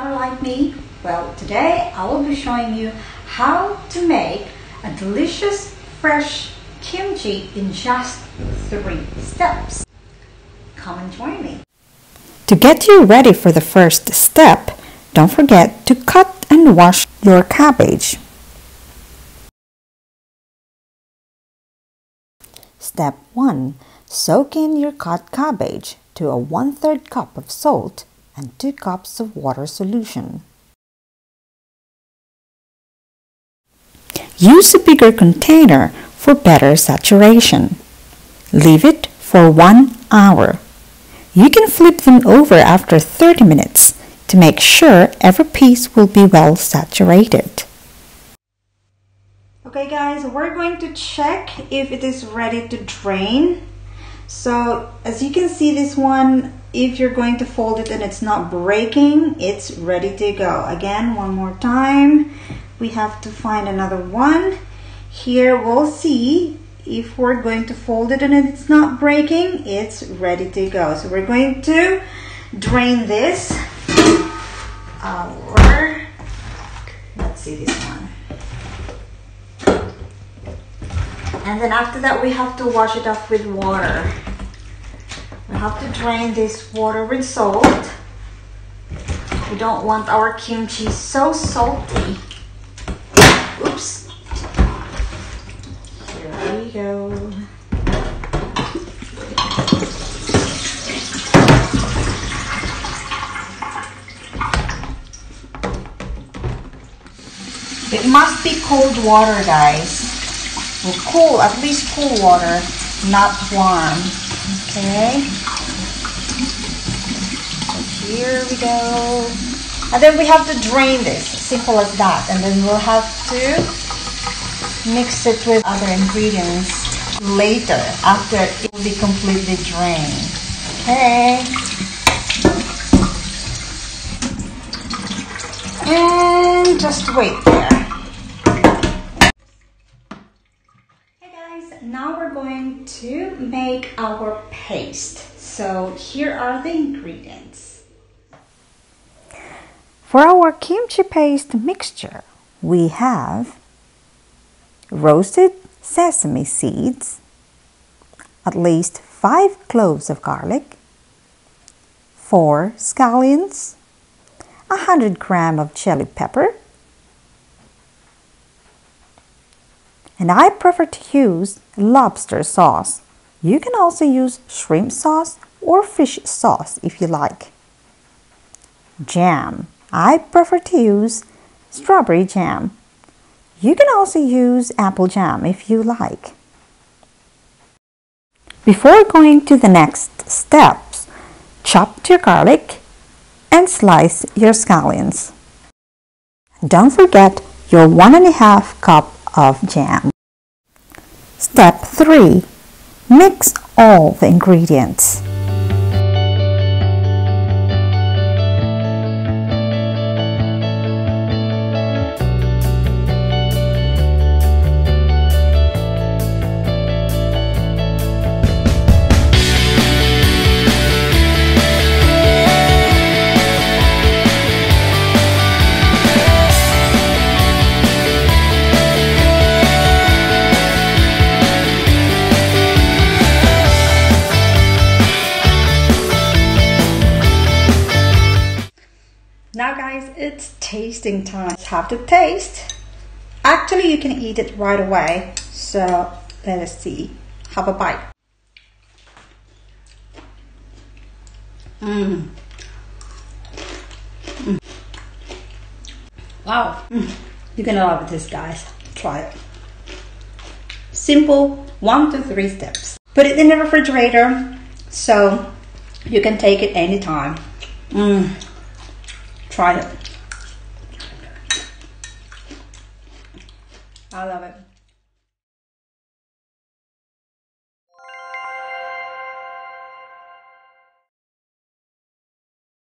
lover like me? Well, today I will be showing you how to make a delicious fresh kimchi in just 3 steps. Come and join me. To get you ready for the first step, don't forget to cut and wash your cabbage. Step 1. Soak in your cut cabbage to a 1/3 cup of salt and 2 cups of water solution. Use a bigger container for better saturation. Leave it for 1 hour. You can flip them over after 30 minutes to make sure every piece will be well saturated. Okay guys, we're going to check if it is ready to drain. So as you can see, this one, if you're going to fold it and it's not breaking, it's ready to go. Again, one more time, we have to find another one. Here we'll see if we're going to fold it and it's not breaking, it's ready to go. So we're going to drain this. Let's see this one. And then after that, we have to wash it off with water. We have to drain this water with salt. We don't want our kimchi so salty. Oops. Here we go. It must be cold water, guys. Well, cool, at least cool water, not warm. Okay. So here we go. And then we have to drain this, simple as that. And then we'll have to mix it with other ingredients later, after it will be completely drained. Okay. And just wait there. Now we're going to make our paste. So here are the ingredients. For our kimchi paste mixture, we have roasted sesame seeds, at least 5 cloves of garlic, 4 scallions, 100 grams of chili pepper, and I prefer to use lobster sauce. You can also use shrimp sauce or fish sauce if you like. Jam. I prefer to use strawberry jam. You can also use apple jam if you like. Before going to the next steps, chop your garlic and slice your scallions. Don't forget your 1½ cup of jam. Step 3. Mix all the ingredients. Now guys, it's tasting time. You have to taste. Actually, you can eat it right away. So let us see. Have a bite. Wow. You're gonna love this, guys. Try it. Simple 1 to 3 steps. Put it in the refrigerator so you can take it anytime. Try it. I love it.